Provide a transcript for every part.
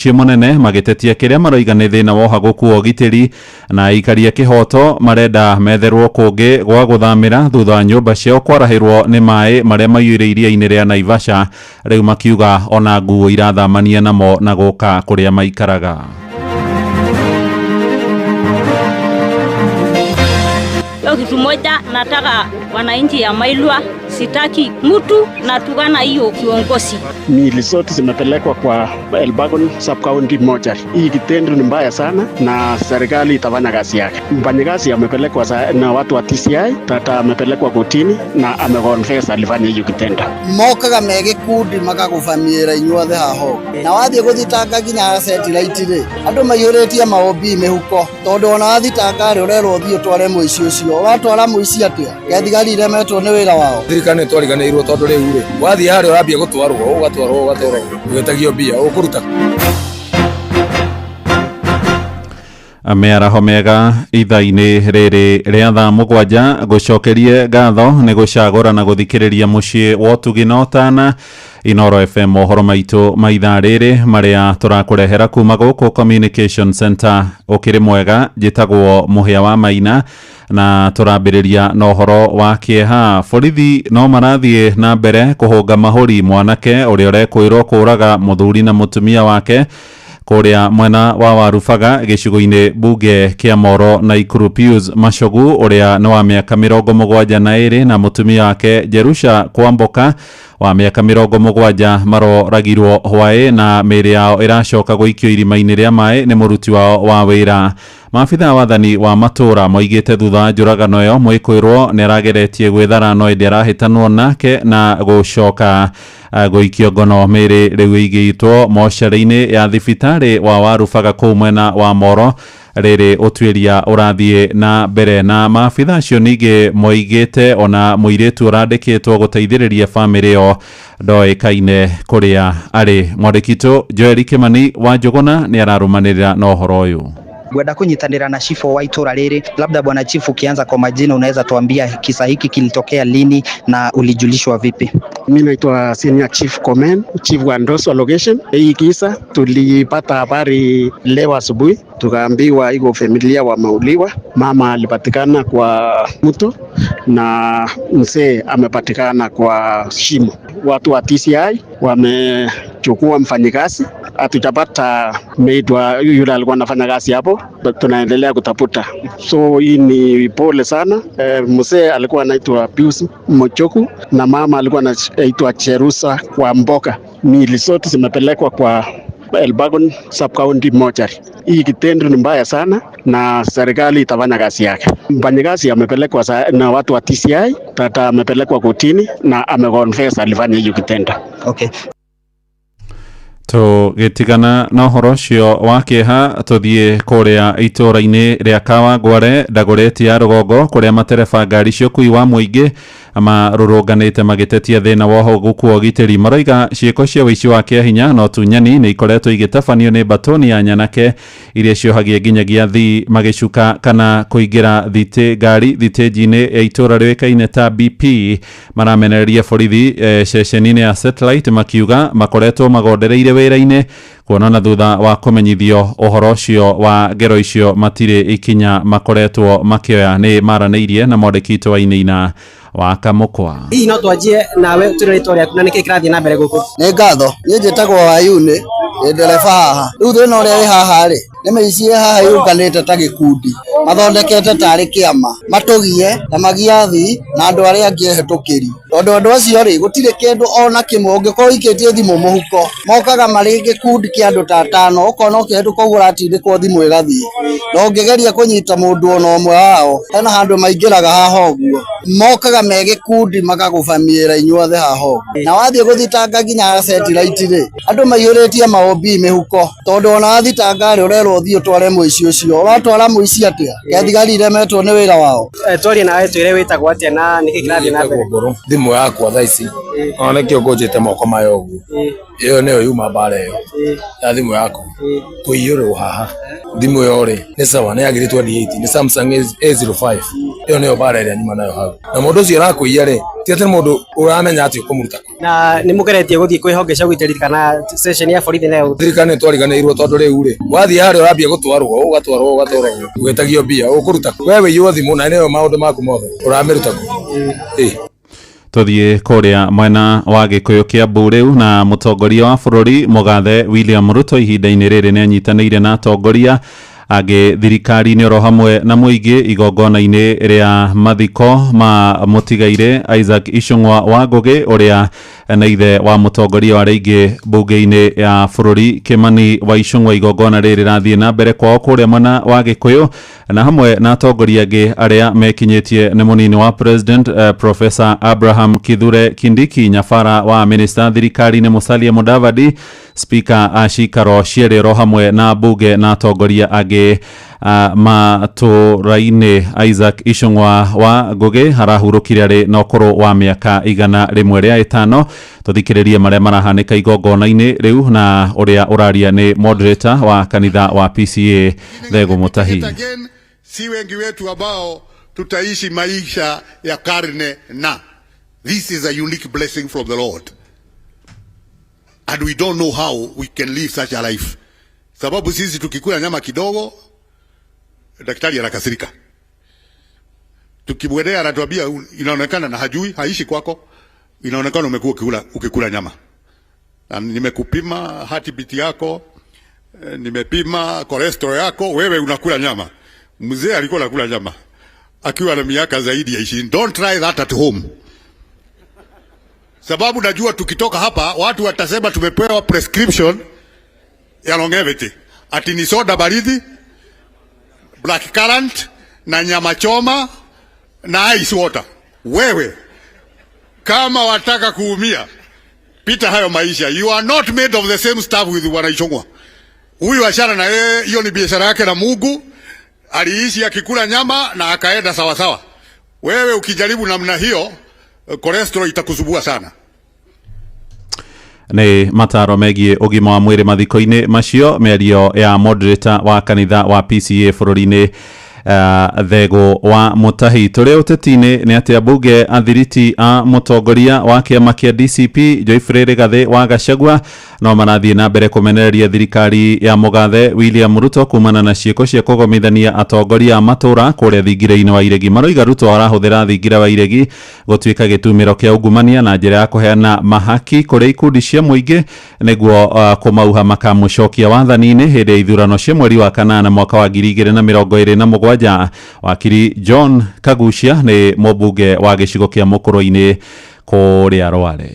Chimunene magitetia kiria maroiga ni thina wa uhaguku wa ugitiri na ikaria kihoto marenda metherwo kungi gwa guthamira thutha wa nyumba ciao kwarahirwo ni mai maria mayuire iria-ini ria Naivasha, riu makiuga ona nguo irathamania namo na guka kuria maikaraga. Kitu moja nataka wananchi ya Mailwa, sitaki mtu na tugana hiyo kiongozi. Miili zote zimepelekwa kwa Elbagon sub-county moja. Hii kitendo ni mbaya sana na serikali itafanya kazi yake. Mfanyakazi amepelekwa na watu wa TCI, tata amepelekwa kotini na ameconfess alifanya hiyo kitendo. Mokaga megikundi makagufamira inyuothe haho. Na wathie guthitanga ginya satellite andu maiyuretie maobi mehuko. Tondu ona wathitanga rurerwo thio tware muici ucio. Watwara muici atia? Gathigari remetwo ni wira wao. Thirikari twariganirwo tondu riu ri. Wathie hari urambia gutwarwo ugatwarwo gwetagio bia ukuruta. Amearaho mega itha-ini riri ria thaa mugwanja gucokerie ngatho ni gucagura na guthikiriria mucii wa Tugino Tana Inoro FM mohoro maitu maitha riri maria turakurehera kuma guku Communication Center ukiri mwega jitagwo Muhia wa Maina na turambiriria na uhoro wa kieha. Borithi no marathie na mbere kuhunga mahuri mwanake uria urekwirwo kuraga muthuri na mutumia wake kuria mwena wa Warubaga gicigo-ini bunge kia Moro na Ikuru. Pius Machogu uria ni wa miaka 72 na mutumia wake Jerusha Kwamboka wa miaka 70 maroragirwo hwae na mĩĩrĩ yao iracoka guikio irima-ini ria mai ni muruti wao wa wira. Maabitha wathani wa matura moigite thutha njuragano yo mwikwirwo ni arageretie gwithara no indi arahitanwo nake na gucoka guikio ngono mĩĩrĩ riu igitwo mocarĩ-ini ya thibitari wa Warubaga kuu mwena wa Moro riri utwiria urathie na mbere. Na maabitha acio ningi moigite ona muiritu urandikitwo guteithiriria family yo ndoikaine kuria ari. Mwandikito Joel Kimani wa Njuguna ni ararumanirira na uhoro uyu. Gwenda kunyitanira na chifu wa itura riri. Labda bwana chifu, ukianza kwa majina unaweza tuambia kisa hiki kilitokea lini na ulijulishwa vipi? Mimi naitwa Senior Chief Komen, Chief wa Ndoso location. Hii kisa tulipata habari leo asubuhi, tukaambiwa iko familia wameuliwa. Mama alipatikana kwa mto na mzee amepatikana kwa shimo. Watu wa TCI wamechukua mfanyikazi. Hatujapata meitwa yule alikuwa anafanya kazi hapo, tunaendelea kutafuta. So hii ni pole sana. Mzee alikuwa anaitwa Pius Mochoku na mama alikuwa anaitwa Cherusa Kwamboka. Miili zote zimepelekwa kwa Elbagon sub-county moja. Hii kitendo ni mbaya sana na serikali itafanya kazi yake. Mfanyakazi amepelekwa na watu wa TCI, tata amepelekwa kotini na ameconfess alifanya hiyo kitendo. Okay. Tugitigana na uhoro ucio wa kieha tuthie kuria itura-ini ria Kawangware Dagoretti ya Rugongo kuria matereba ngari cia ukui wa muingi marurunganite magitetia thina wa uhaguku wa ugitiri. Maroiga ciiko cia wici wa kiahinya no tunyani ni ikoretwo igitabanio ni batoni ya nyanake iria ciohagia nginyagia thi magicuka kana kuingira ngari thitĩnji-inĩ ya itura rĩũĩkaine ta BP. Maramenereria borithi ceceni-inĩ ya Satellite makiuga makoretwo magondereire wĩra-inĩ kuonana thutha wa kumenyithio uhoro ucio wa ngero icio matire ikinya makoretwo makioya. Ni maranĩirie na mwandĩkĩtwo wa Inaina wa Kamukwa. Hii no twanjie nawe tureretwo rĩaku na nĩkĩ kĩrathiĩ na mbere gũkũ? Nĩ ngatho, niĩ njĩtagwo Wayune, nĩ ndereba haha. Rĩu thĩna ũrĩa wĩ haha rĩ, nĩ maici haha yũnganĩte ta gĩkundi, mathondekete tarĩ kĩama, matũgie na magiathi na andũ arĩa angĩ ehĩtũkĩri. Tondũ andũ acio rĩ, gũtirĩ kĩndũ ona kĩmwe ũngĩkorwo ikĩtie thimũ mũhuko, mokaga marĩ gĩkundi kĩa andũ ta 5, ũkona ũkĩhĩtũka ũguo ũratindĩkwo thimũ ĩgathiĩ. Na ũngĩgeria kũnyita mũndũ ona ũmwe wao, hena handũ maingĩraga haha ũguo, mokaga me gĩkundi makagũbamĩra inyuothe haha ũguo. Na wathiĩ gũthitanga nginya satellite rĩ, andũ maiyũrĩtie maobi mĩhuko, tondũ ona wathitanga rĩ ũrerwo thiĩ ũtware mũici ũcio. Watwara mũici atia? Gathigari remetwo nĩ wĩra wao. Twarie nawe twĩre wĩtagwo atĩa na nĩkĩ kĩrathiĩ na mbere? Thimũ yakwa thaa ici ona nĩkĩo ngũnjĩte moko mayo ũguo. Iyo nĩyo yuma mbara ĩyo ya thimũ yaku kũiyũrwo haha. Thimũ ĩyo rĩ nĩ sawa, nĩ ya ngiri 28, nĩ Samsung A05. iyo niyo bara ĩrĩa nyuma nayo hau na mũndũ ũcio arakwĩya rĩ ti atĩ mũndũ ũramenya atĩ ũkũmũruta na nĩ mũgeretie gũthiĩ kwĩhonge gũitĩrĩria kana station ya borithi nayo thirikari nĩ twariganĩirwo tondũ rĩu rĩ wathiĩ harĩa ũrambia gũtwarwo ũgatwarwo ũgetagio mbia ũkũruta we wĩiywo thimũ na nĩyo maũndũ maku mothe ũramĩruta tuthie kuria mwena wa Gikuyu Kiambu riu na mutongoria wa bururi Mugathe William Ruto ihinda-inĩ rĩrĩ nĩ anyitanĩire na atongoria angĩ thirikari-inĩ oro hamwe na mũingĩ igongona-inĩ rĩa mathiko ma mũtigaire Isaac Icũng'wa wa Ngũgĩ ũrĩa na ithe wa mutongoria wa rĩngĩ mbunge-inĩ ya bururi Kimani wa Icũng'wa. Igongona rĩrĩ rathiĩ na mbere kwao kũrĩa mwena wa Gĩkũyũ na hamwe na atongoria angĩ arĩa mekinyĩtie nĩ mũnini wa president Professor Abraham Kithure Kindiki, nyabara wa minister thirikari-inĩ Musalia Mudavadi, speaker Ashikaro Sherero hamwe na mbunge na atongoria angĩ matũra-inĩ. Isaac Icũng'wa wa Ngũgĩ harahurũkire arĩ na ũkũrũ wa mĩaka 105. Tũthikĩrĩrie marĩa marahanĩka igongona-inĩ rĩu na ũrĩa ũraria nĩ moderator wa kanitha wa PCA Thegũ Mũtahi. Si wengi wetu ambao tutaishi maisha ya karne na this is a unique blessing from the Lord and we don't know how we can live such a life. Sababu sisi tukikula nyama kidogo daktari anakasirika, tukimwendea anatuambia inaonekana na hajui, haishi kwako, inaonekana umekuwa ukikula nyama. Na nimekupima heartbeat yako, nimepima cholesterol yako, wewe unakula nyama. Mzee alikuwa anakula nyama akiwa na miaka zaidi ya 20. Don't try that at home. Sababu najua tukitoka hapa watu watasema tumepewa prescription ya longevity. Ati ni soda baridi, black currant na nyama choma na ice water. Wewe kama wataka kuumia pita hayo maisha. You are not made of the same stuff with Bwana Icũng'wa. Huyu ashara na yeye, hiyo ni biashara yake na Mungu. Aliishi akikula nyama na akaenda sawa sawa. Wewe ukijaribu namna hiyo cholesterol itakuzubua sana. Nĩ mataro megiĩ ũgima wa mwĩrĩ mathiko-inĩ macio, mĩario ya moderator wa kanitha wa PCA bũrũri-inĩ Thegũ wa Mũtahi. Tũrĩ ũteti-inĩ nĩ atĩ ambunge athiriti a mũtongoria wa kĩama kĩa DCP Joyfrey Rigathĩ wa Gachagua no marathiĩ na mbere kũmenereria thirikari ya Mugathe William Ruto kumana na ciĩko cia kũgomithania atongoria a matũra kũrĩa thingira-inĩ wa iregi. Maroiga Ruto arahũthĩra thingira wa iregi gũtuĩka gĩtumĩro kĩa ungumania na njĩra ya kũheana mahaki kũrĩ ikundi cia mũingĩ nĩguo kũmauha makamũcokia wathani-inĩ hĩndĩ ya ithurano cia mweri wa kanana mwaka wa 2027. Wakiri John Kagucia nĩ mũmbunge wa gĩcigo kĩa Mũkũrũ-inĩ kũrĩa Rware.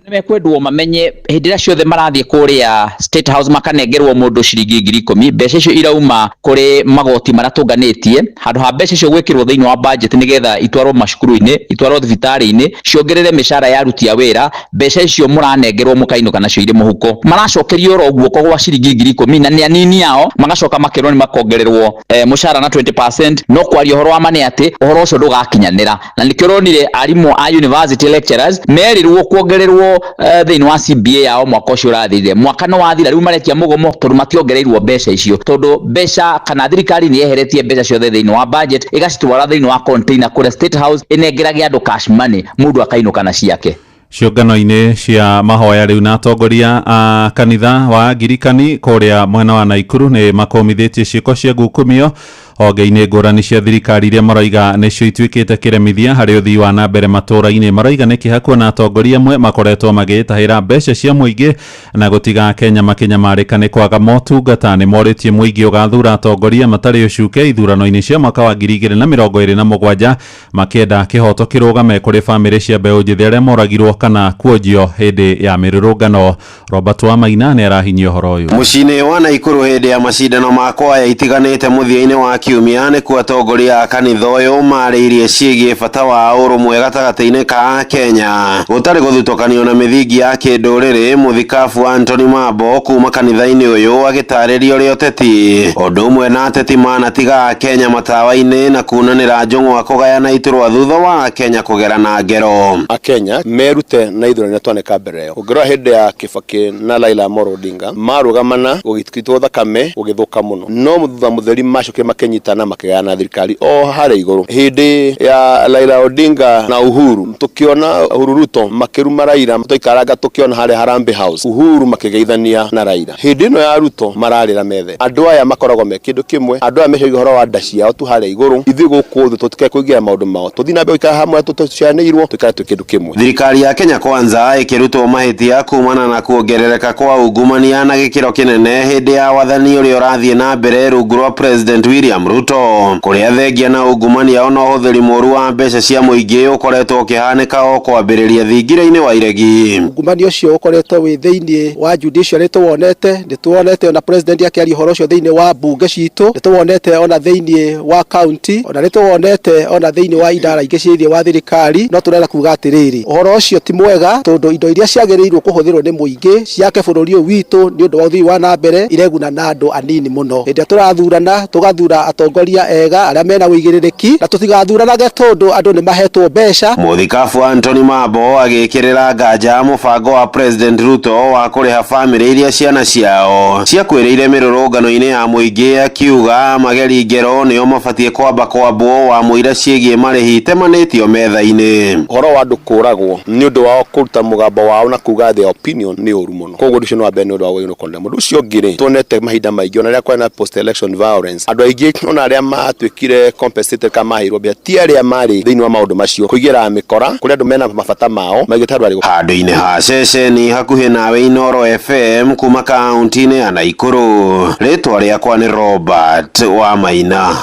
Nimekwendwo mamenye hindi ĩrĩa ciothe marathiĩ kũrĩa State House makanengerwo mũndũ ciringi 10,000 mbeca icio irauma kũrĩ magoti maratũnganĩtie handũ ha mbeca icio gwĩkĩrwo thĩinĩ wa budget nĩgetha itwarwo macukuru-inĩ, itwarwo thibitarĩ-inĩ, ciongerere mĩcara ya aruti a wĩra. Mbeca icio mũranengerwo mũkainũka nacio irĩ mũhuko, maracokerio oro guoko gwa ciringi 10,000 na nĩ anini yao, magacoka makerwo nĩ makongererwo mũcara na 20%. No kwaria ũhoro wa ma nĩ atĩ ũhoro ũcio ndũgakinyanĩra, na nĩkĩo ronire arimũ a university lecturers merirwo kuongererwo thĩinĩ wa CBA yao mwaka ũcio ũrathirire. Mwaka no wathira rĩu marekia mũgomo tondũ mationgereirwo mbeca icio, tondũ mbeca kana thirikari nĩ yeheretie mbeca ciothe thĩinĩ wa budget igacitwara thĩinĩ wa container kũrĩa State House ĩnengerage andũ cash money, mũndũ akainũka na ciake. Ciũngano-inĩ cia mahoya rĩu na atongoria a kanitha wa Angirikani kũrĩa mwena wa Naikuru nĩ makomithĩtie ciĩko cia ngukumio honge-inĩ ngũrani cia thirikari iria maroiga nĩcio ituĩkĩte kĩremithia harĩ ũthii wa na mbere matũra-inĩ. Maroiga nĩ kĩha kuona atongoria amwe makoretwo magĩtahĩra mbeca cia mũingĩ na gũtiga Kenya makĩnyamarĩka nĩ kwaga motungata. Nĩ morĩtie mũingĩ ũgathura atongoria matarĩ ũcuke ithurano-inĩ cia mwaka wa 2027 makĩenda kĩhoto kĩrũgame kũrĩ bamĩrĩ cia mbeũ njĩthĩ arĩa moragirwo kana kuonjio hĩndĩ ya mĩrũrũngano. Robert wa Maina nĩ arahinyia ũhoro ũyũ. Mũciĩ-inĩ wa Naikuru hĩndĩ ya macindano ma kwaya itiganĩte mũthia-inĩ wa kiumia nĩ kuo atongoria a kanitha ũyũ marĩirie ciĩgiĩ bata wa ũrũmwe gatagatĩ-inĩ ka Kenya. Gũtarĩ gũthutũkanio na mĩthingi ya kĩndũrĩrĩ, mũthikabu Anthony Mambo kuma kanitha-inĩ ũyũ agĩtarĩria ũrĩa ũteti ũndũ ũmwe na ateti manatiga Kenya matawa-inĩ na kunanĩra Njũng'wa kũgayana iturwa thutha wa Kenya kũgera na ngero. Akenya merute na ithurano twaneka mbere ĩyo. Ũngĩrora hĩndĩ ya Kibaki na Raila Amolo Odinga marũgamana gũgĩtwo thakame gũgĩthũka mũno, no thutha mũtheri macokire Kenya makanyitana makigana thirikari o hare iguru. Hindi ya Raila Odinga na Uhuru tukiona Uhuru Ruto makiruma Raila tuikaranga tukiona hare Harambee House Uhuru makigeithania na Raila. Hindi no ya Ruto mararira methe andu aya makoragwo me kindu kimwe andu aya mecio horo wa ndacia o tu hare iguru ithi guku thu tutike kuigira maundu mao tuthina be ikara hamwe tutucianirwo tukara tukindu kimwe. Thirikari ya Kenya Kwanza ikirutwo mahitia kumana na kuongerereka kwa ungumania na gikiro kinene hindi ya wathani uri urathie na mbere rungu rwa President William Ruto kuria thengia na ungumania ona uhuthiri moru wa mbeca cia muingi ukoretwo ukihanika o kwambiriria thingire-ini wa iregi. Ungumania ucio ukoretwo wi thiini wa judiciary tuwonete nituwonete ona president akiaria horo ucio thiini wa bunge citu nituwonete ona thiini wa county ona nituwonete ona thiini wa idara ingi ciithie wa thirikari no turenda kuga atiriri horo ucio ti mwega tondu indo iria ciagiriirwo kuhuthirwo ni muingi ciake bururi uyu witu ni undu wa uthii wa na mbere ireguna na andu anini muno. Hindi turathurana tugathura atongoria ega aria mena wigiririki na tutigathuranaga tondu andu ni mahetwo mbeca. Muthikabu Anthony Mambo agikirira nganja mubango wa President Ruto wa kuriha family iria ciana ciao ciakwiriire mirurungano-ini ya muingi akiuga mageri ngero nio mabatie kwamba kwambwo wa muira ciegie marihi temanitio metha-ini. Horo wa andu kuragwo ni undu wao kuruta mugambo wao na kuga their opinion ni uru muno koguo ndio no abe ni undu wa wino konde mundu ucio ngire tuonete mahinda maingi ona ria kwena post election violence andu aingi ona aria matwikire compensated kama hirwo bia ti aria mari thiini wa maundu macio kuigira mikora kuria andu mena mabata mao magitaru ari handu-ini ha ceceni hakuhi nawe Inoro FM kuma kaunti-ini ya Naikuru. Ritwa riakwa ni Robert wa Maina.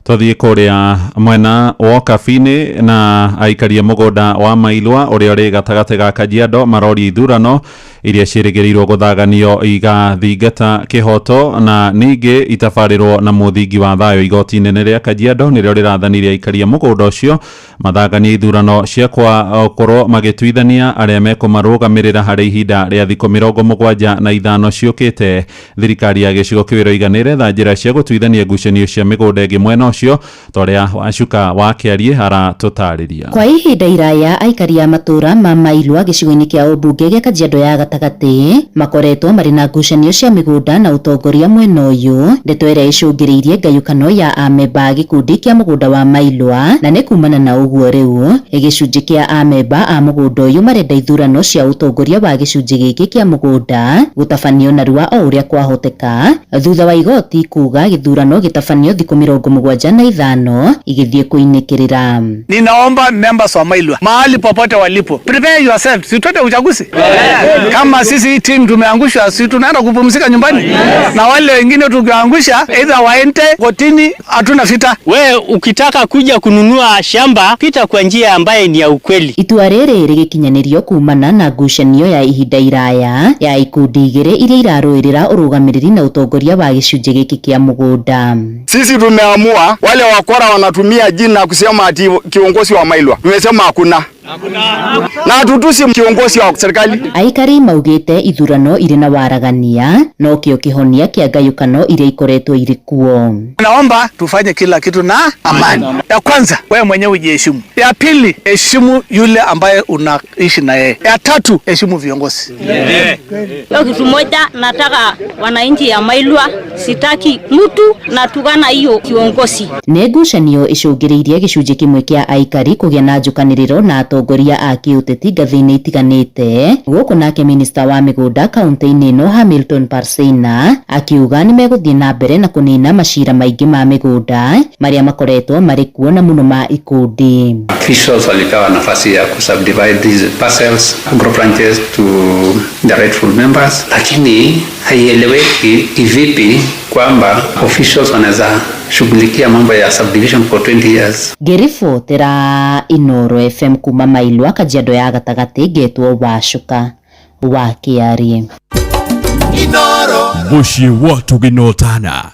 Tuthie kuria mwena wa Kabini na aikaria mugunda wa Mailwa uria uri gatagati ga Kajiado marori ithurano iria ciirigirirwo guthaganio igathingata kihoto na ningi itabarirwo na muthingi wa thayo igoti nene ria Kajiado nirio rirathanirie aikaria mugunda ucio mathagania ithurano ciakwa korwo magituithania aria mekumarugamirira hari ihinda ria thikũ 75 ciukite. Thirikari ya gicigo kiwiro iganire tha njira cia gutuithania ngucanio cia migunda ingi mwena ucio toria wacuka wakiarie hara tutariria. Kwa ihinda iraya aikaria matura ma Mailwa gicigo-ini kia ubunge gia Kajiado ya gatagati makoretwo mari na ngucanio cia migunda na utongoria mwena uyu ndeto iria icungiriirie ngayukano ya amemba gikundi kia mugunda wa Mailwa na ni kumana na uguo riu gicunji kia amemba a mugunda uyu marenda ithurano cia utongoria wa gicunji giki kia mugunda gutabanio narua o uria kwahoteka thutha wa igoti kuga githurano gitabanio thikũ 75 igithie kuinikirira. Ninaomba members wa Mailwa mahali popote walipo, prepare yourself, si tuende uchaguzi. Kama sisi team tumeangusha, si tunaenda kupumzika nyumbani, na wale wengine tukiangusha either waende kotini, hatuna vita. We ukitaka kuja kununua shamba pita kwa njia ambaye ni ya ukweli. Itua riri rigikinyanirio kumana na ngucanio ya ihinda iraya ya ikundi igiri iria iraruirira urugamiriri na utongoria wa gicunji giki kia mugunda. Sisi tumeamua wale wakora wanatumia jina kusema ati kiongozi wa Mailwa. Tumesema hakuna. Na tutusi kiongozi wa serikali. Aikari maugite ithurano iri na waragania no kio kihonia kia ngayukano iria ikoretwo irikuo. Naomba tufanye kila kitu na amani. Ya kwanza wewe mwenyewe ujiheshimu. Ya pili heshimu yule ambaye unaishi na yeye. Ya tatu heshimu viongozi. Leo kitu moja nataka wananchi ya Mailwa, sitaki mtu na tugana hiyo kiongozi. Negucanio icungiriirie gicunji kimwe kia aikari kugia na njukaniriro na atongoria a kiuteti ngathini itiganite guku nake minister wa migunda kaunti-ini ino Hamilton Parseina akiuga ni meguthie na mbere na kunina macira maingi ma migunda maria makoretwo mari kuo na muno ma ikundi. Officials walipewa nafasi ya kusubdivide these parcels group ranches to the rightful members, lakini haieleweki kivipi kwamba officials wanaweza shughulikia mambo ya subdivision for 20 years. Gerifo tera Inoro FM kuma Mailwa Kajiado ya gatagati getwo wacuka wakiarie Inoro mushi watu ginotana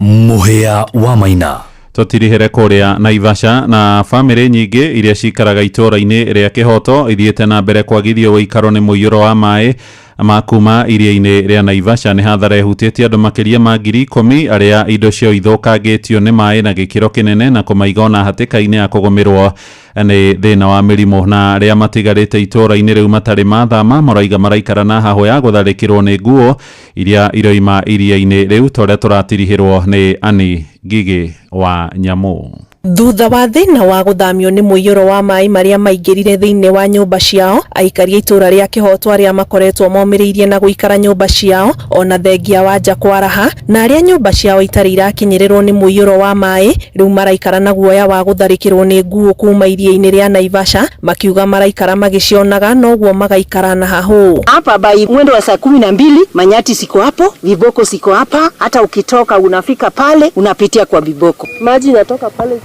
muhea wa Maina. Tutirihere kuria Naivasha na family nyingi iria cikaraga itura-ini ria kihoto ithiete na mbere kwagithio uikaro ni muiyuro wa mai makuma iria-inĩ rĩa Naivasha nĩ hathara ĩhutĩtie andũ makĩria ma 10,000 arĩa indo ciao ithũkangĩtio nĩ maĩ na gĩkĩro kĩnene na kũmaiga ona hatĩka-inĩ ya kũgũmĩrwo nĩ thĩna wa mĩrimũ, na arĩa matigarĩte itũũra-inĩ rĩu matarĩ mathama maraiga maraikara na hahũ ya gũtharĩkĩrwo nĩ nguo iria iroima iria-inĩ rĩu torĩa tũratirihĩrwo nĩ Ani Ngigĩ wa Nyamũ. Thutha wa thĩna wa gũthamio nĩ mũiyũro wa maĩ marĩa maingĩrire thĩinĩ wa nyũmba ciao, aikari itũra rĩa Kĩhoto arĩa makoretwo momĩrĩirie na gũikara nyũmba ciao ona thengia wa nja kwaraha, na arĩa nyũmba ciao itarĩ irakinyĩrĩrwo nĩ mũiyũro wa maĩ rĩu maraikara na guoya wa gũtharĩkĩrwo nĩ nguo kuma iria-inĩ rĩa Naivasha, makiuga maraikara magĩcionaga noguo magaikara na hahũ. Hapa by mwendo wa saa 12 manyati siko hapo, viboko siko hapa, hata ukitoka unafika pale unapitia kwa viboko. Maji inatoka pale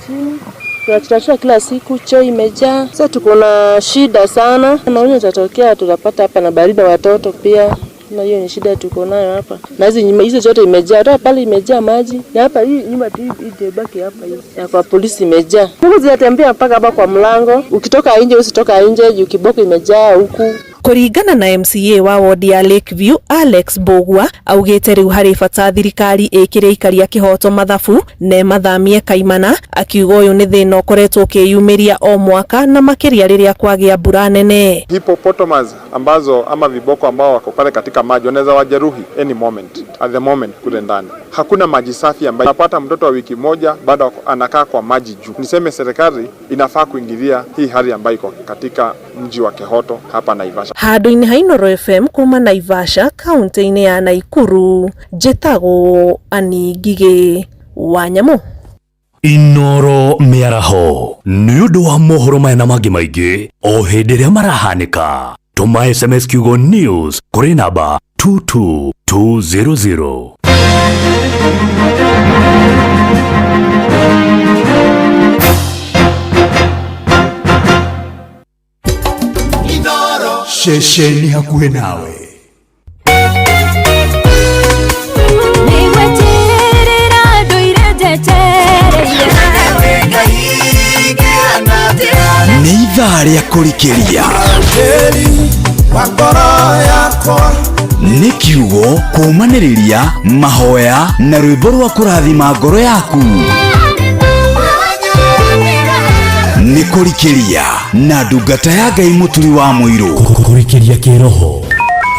tunachotashia kila siku, choo imejaa. Sasa tuko na shida sana. Naona itatokea tutapata hapa na baridi na watoto pia. Na hiyo ni shida tuko nayo hapa. Na hizo zote imejaa. Hata pale imejaa maji. Na hapa hii nyumba hii baki hapa hii. Na kwa polisi imejaa. Mungu zinatembea mpaka hapa kwa mlango. Ukitoka nje usitoka nje, juu kiboko imejaa huku. Kũringana na MCA wa wodi ya Lakeview Alex Bogwa augĩte rĩu harĩ bata thirikari ĩkĩre aikari a Kĩhoto mathabu na mathamie kaimana, akiuga ũyũ nĩ thĩna ũkoretwo ũkĩyumĩria o mwaka na makĩria rĩrĩa kwagĩa mbura nene. Hippopotamus ambazo ama viboko ambao wako pale katika maji wanaweza wajeruhi any moment, at the moment kule ndani. Hakuna maji safi ambayo napata mtoto wa wiki moja bado anakaa kwa maji juu. Niseme serikali inafaa kuingilia hii hali ambayo iko katika mji wa Kĩhoto hapa Naivasha. Handũ-inĩ ha Inoro FM kuma Naivasha, kaunti-inĩ ya Naikuru, njĩtagwo Ani Ngigĩ wa Nyamũ. Inoro mĩaraho nĩ ũndũ wa mohoro maya na mangĩ maingĩ o hĩndĩ ĩrĩa marahanĩka. Tũma SMS kiugo news kũrĩ namba 22200. Shesheni hakuhe nawe. Nĩ ithaa rĩa kũrikĩria nĩ kiugo kũmanĩrĩria mahoya na rwĩmbo rwa kũrathima ngoro yaku. Nĩ kũrikĩria na ndungata ya Ngai mũturi wa mũirũ. Kũrikĩria kĩroho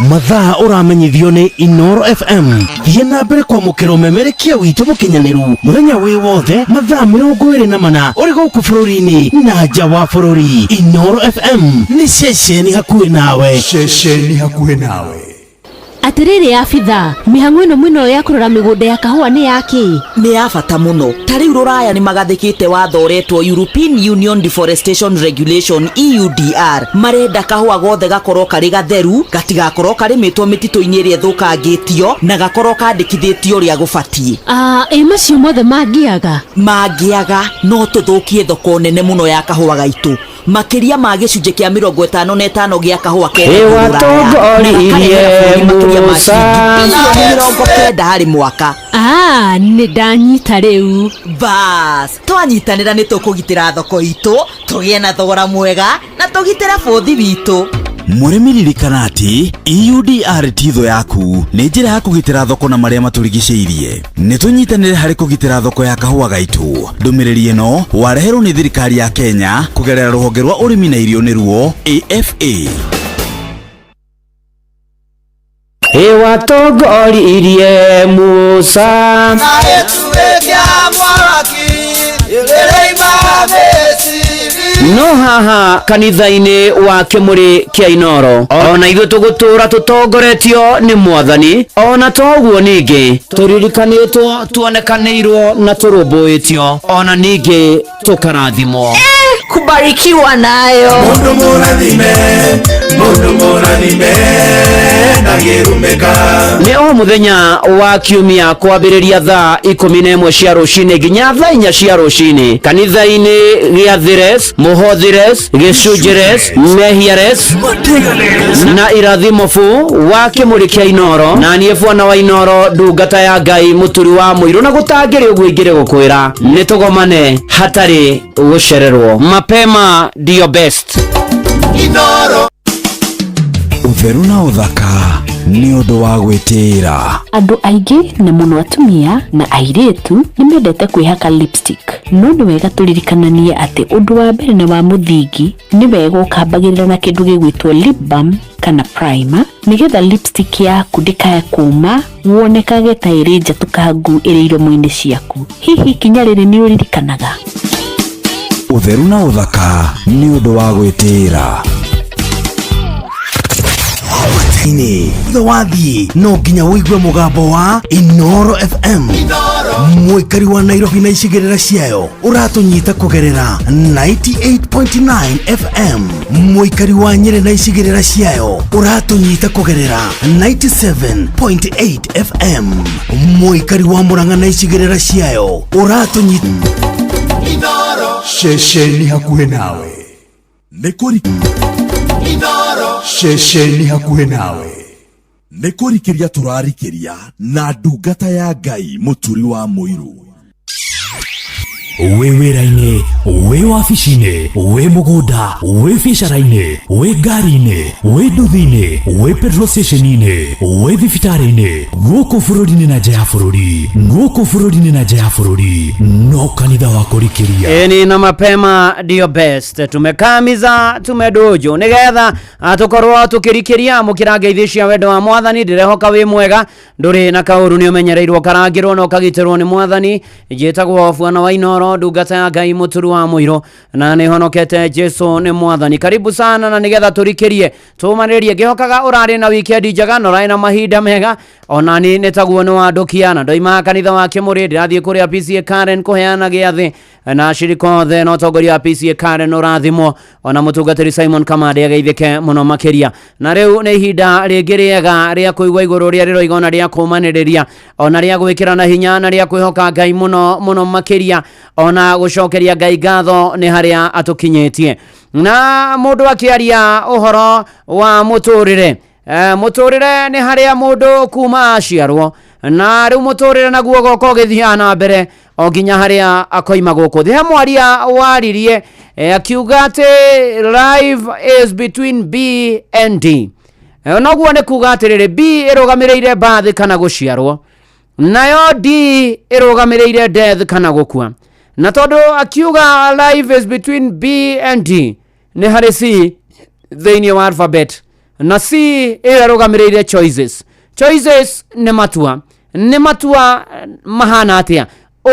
mathaa ũramenyithio nĩ Inoro FM. Thiĩ na mbere kwamũkĩra ũmemerekia witũ mũkinyanĩru mũthenya wĩ wothe mathaa 24 ũrĩ gũkũ bũrũri-inĩ na nja wa bũrũri. Inoro FM nĩ ceceni hakuhĩ nawe. Ceceni hakuhĩ nawe. Atiriri afitha mihang'o ino mwino ya kurora migunda ya kahua ni yaki ni ya bata muno. Tari ruraya ni magathikite watho uretwo European Union Deforestation Regulation EUDR marenda kahua gothe gakorwo kari gatheru, gatigakorwo karimitwo mititu-ini iria thukangitio na gakorwo kandikithitio ria gubatie. Macio mothe mangiaga no tuthukie thoko nene muno ya kahua gaitu. Makiria ma gicunje kia 55 gia kahua kene hari mwaka. Ni ndanyita riu. Bas, twanyitanira ni tukugitira thoko itu, tugie na thogora mwega na tugitira bothi witu. Mũrĩmi ririkana atĩ EUDR titho yaku nĩ njĩra ya kũgitĩra thoko na marĩa matũrigicĩirie. Nĩ tũnyitanĩre harĩ kũgitĩra thoko ya kahũa gaitũ. Ndũmĩrĩri ĩno wareherwo nĩ thirikari ya Kenya kũgerera rũhonge rwa ũrĩmi na irio nĩruo AFA. Watongoririe Musa no haha kanitha-inĩ wa Kĩmũrĩ kĩa Inoro ona ithuĩ tũgũtũra tũtongoretio nĩ Mwathani, ona toguo ningĩ tũririkanĩtwo, tuonekanĩirwo na tũrũmbũĩtio, ona ningĩ tũkarathimwo. Kubarikiwa nayo mundu mũrathime na gĩrumĩka. Nĩ o mũthenya wa kiumia kwambĩrĩria thaa 11 cia rũcinĩ nginya thaa 4 cia rũcinĩ kanitha-inĩ gĩa Thires, Mũhothires, Gĩcunjĩres, Mehiares na Irathimofu wa Kĩmũrĩ kĩa Inoro, na niĩ bwana wa Inoro ndungata ya Ngai mũturi wa mũirũ, na gũtangĩrĩ ũguo ingĩrĩ gũkwĩra nĩ tũgomane hatarĩ gũcererwo. Mapema ndio best. Inoro Utheru na uthaka ni undu wa gwitira. Andu aingĩ na muno atumia na airetu ni mendete kwihaka lipstick. No ni wega tulirikananie ati undu wa mbere na wa muthingi ni wega ukambagirira na kindu gigwitwo lip balm kana primer nigetha lipstick yaku ndikae kuma wonekage ta iri njatukangu iri iromo-ini ciaku. Hihi kinya riri ni uririkanaga? Utheru na uthaka ni undu wa gwitira. Iga wathie no nginya wigue mugambo wa Inoro FM. Muikari wa Nairobi na icigirira ciayo uratunyita kugerera 98.9 FM. Muikari wa Nyeri na icigirira ciayo uratunyita kugerera 97.8 FM. Muikari wa Murang'a na icigirira ciayo uratunyita Inoro shesheni hakuhe nawe. Nekori Inoro shesheni hakuhe nawe. Nekorikiria turarikiria na ndungata ya Ngai muturi wa muiru. We wira-ini, we wabici-ini, we mugunda, we biacara-ini, we ngari-ini, we nduthi-ini, we petrol station-ini, we thibitari-ini, guku bururi-ini na nja ya bururi, guku bururi-ini na nja ya bururi, no kanitha wa kurikiria. Eni na mapema ndio best. Tumekamiza, tumedojo nigetha tukorwo tukirikiria mukirageithia cia wendo wa Mwathani. Ndirehoka wi mwega nduri na kauru ni umenyereirwo karangirwo no kagitirwo ni Mwathani. Njitagwo Bwana wa Inoro, ndungata ya Ngai muturu wa muiro, na ni honokete Jesu ni Mwathani. Karibu sana na nigetha turikirie tumaniririe gihokaga urari na weekend njega no rai na mahinda mega. Ona ni netaguo ni wandukia na ndoima kanitha wa Kimuri ndirathie kuria PCA Karen kuheana giathi na shiriko the no tongoria PCA Karen urathimo ona mutungatiri Simon Kamande ageithike muno makiria. Na riu ni ihinda ringi riega ria kuigwa iguru ria riro igona ria kumaniriria ona ria gwikira na hinya na ria kwihoka Ngai muno makiria ona gucokeria Ngai ngatho ni haria atukinyitie. Na mundu akiaria uhoro wa muturire muturire ni haria mundu kuma aciarwo na riu muturire naguo goko githiana mbere o nginya haria akoima guku. Thiha mwaria waririe akiuga ati life is between B and D. Naguo ni kuga atiriri B irugamireire bathi kana guciarwo, nayo D irugamireire death kana gukua. Na tondu akiuga life is between B and D ni hari C thiini wa alphabet na C irugamireire choices. Choices ni matua mahana atia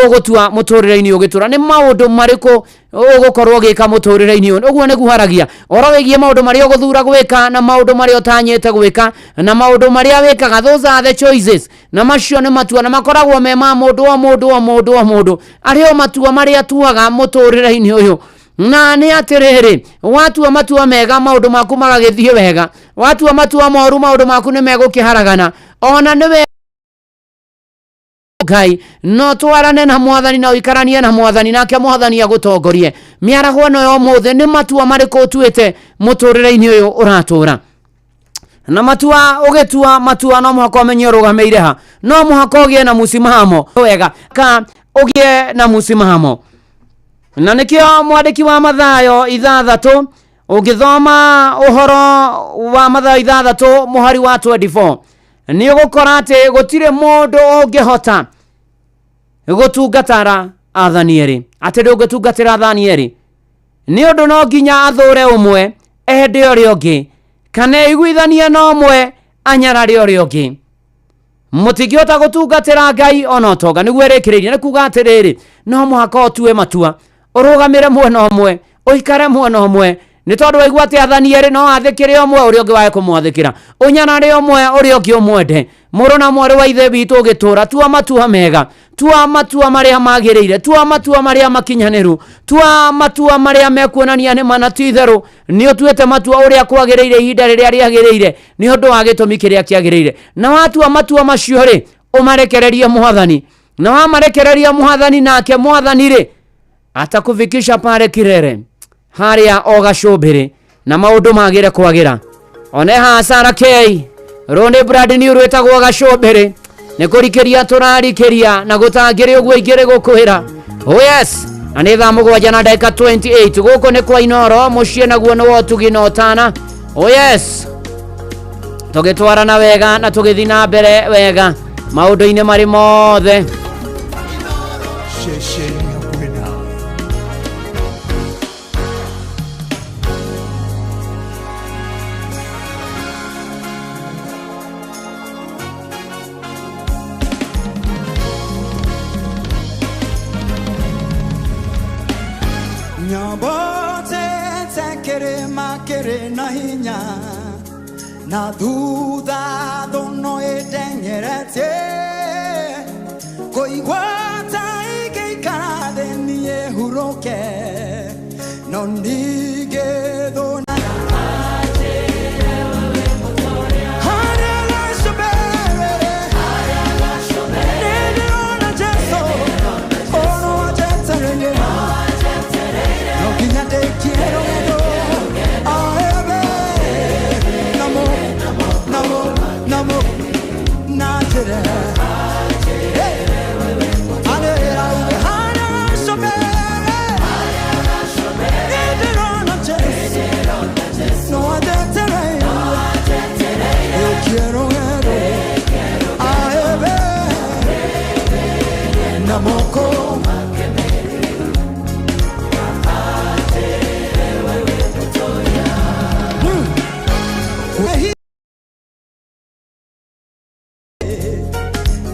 ugutua muturire-ini ugitura ni maundu mariku ugukorwo gika muturire-ini uguo niguo haragia oro wigie maundu maria uguthura gwika na maundu maria utanyete gwika na maundu maria wikaga. Those are the choices, na macio ni matua na makoragwo me ma mundu ario matua maria tuaga muturire-ini uyu. Na ni atiriri watua matua mega maundu maku magagithie wega, watua matua moru maundu maku ni megukiharagana. Ona niwe Ngai no twarane na Mwathani na uikaranie na Mwathani nake Mwathani agutongorie. Miaragwo no yo mothe ni matua mariko utuite muturire-ini uyu uratura. Na matua ugetua matua no muhako menye rugameire ha, no muhako ugie na musimamo wega ka ugie na musimamo. Na nikio mwandiki wa Mathayo 6 ugithoma uhoro wa Mathayo 6 muhari wa 24 ni ugukora ati gutire mundu ungihota gutungatara athani eri. Ati ndungitungatira athani eri ni undu no nginya athure umwe ehende uri ungi kana iguithania no umwe anyarare uri ungi. Mutingihota gutungatira Ngai ona utonga. Niguo erikiririe ni kuga atiriri no muhaka utue matua urugamire mwena umwe uikare mwena umwe. Ni tondu waigua ati athani eri no athikire umwe uri ungi wae kumwathikira unyanare umwe uri ungi umwende. Muru na mwari wa ithe bitu ugitura tua matua mega, tua matua maria magirire, tua matua maria makinyaniru, tua matua maria mekuonania ni manatitheru. Ni utuete matua uria kwagirire ihinda riria riagirire ni undu wa gitumi kiria kiagirire. Na watua matua macio ri umarekererie Mwathani, na wamarekereria Mwathani nake Mwathani ri atakufikisha pale kirere haria ogacubiri na maundu magire kwagira. One hasara kei Ronde Brad ni urwetagwo gacubiri ni kurikiria turarikiria na gutangire uguo igire gukuhira. Oh yes, ani thaa mugwanja na dakika 28 guko ni kwa Inoro mucie naguo no wotugi no tana. Oh yes, tugitwarana wega na tugithina mbere wega maundu-ini mari mothe. Nyabote tekere makere na hinya na duda dono edengerete koigwata ikeikara denie huroke no nige dona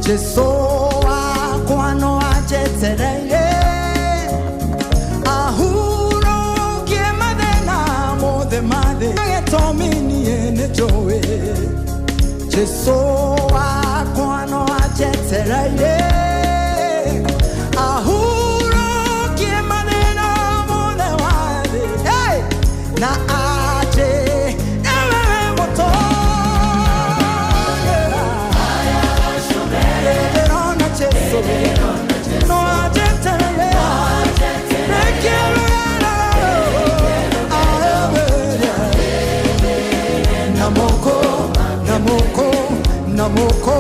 Jeso akwano ajetereire ahuro kiemade mode made etomini enejoe Jeso akwano ajetereire ahuro kiemade mode made hey na aje ewe moto no ajetere namoko namoko namoko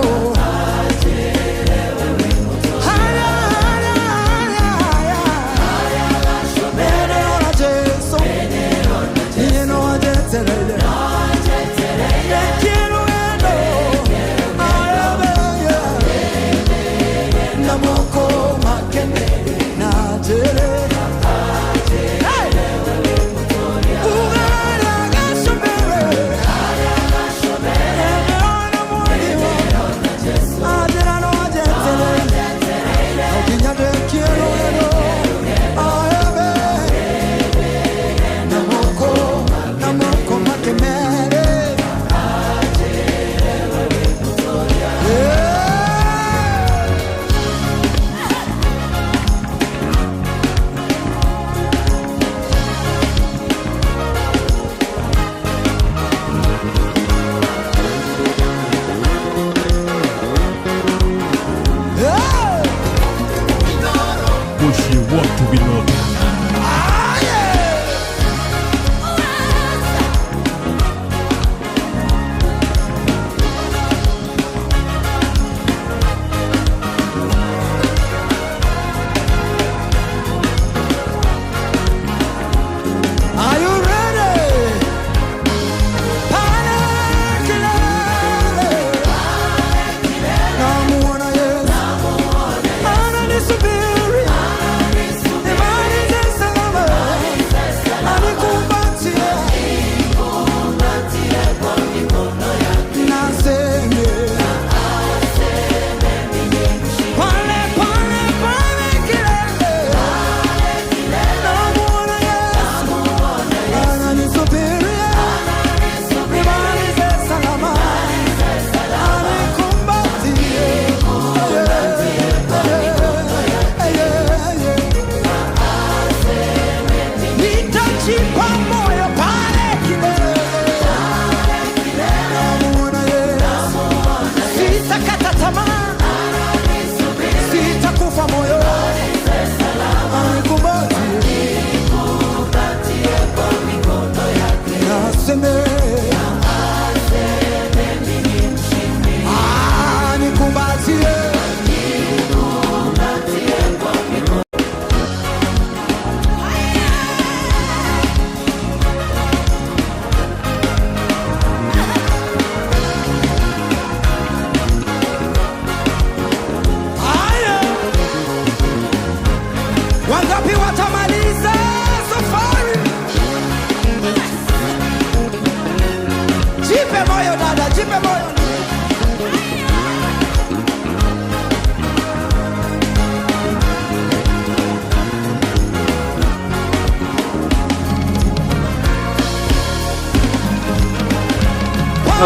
Superior,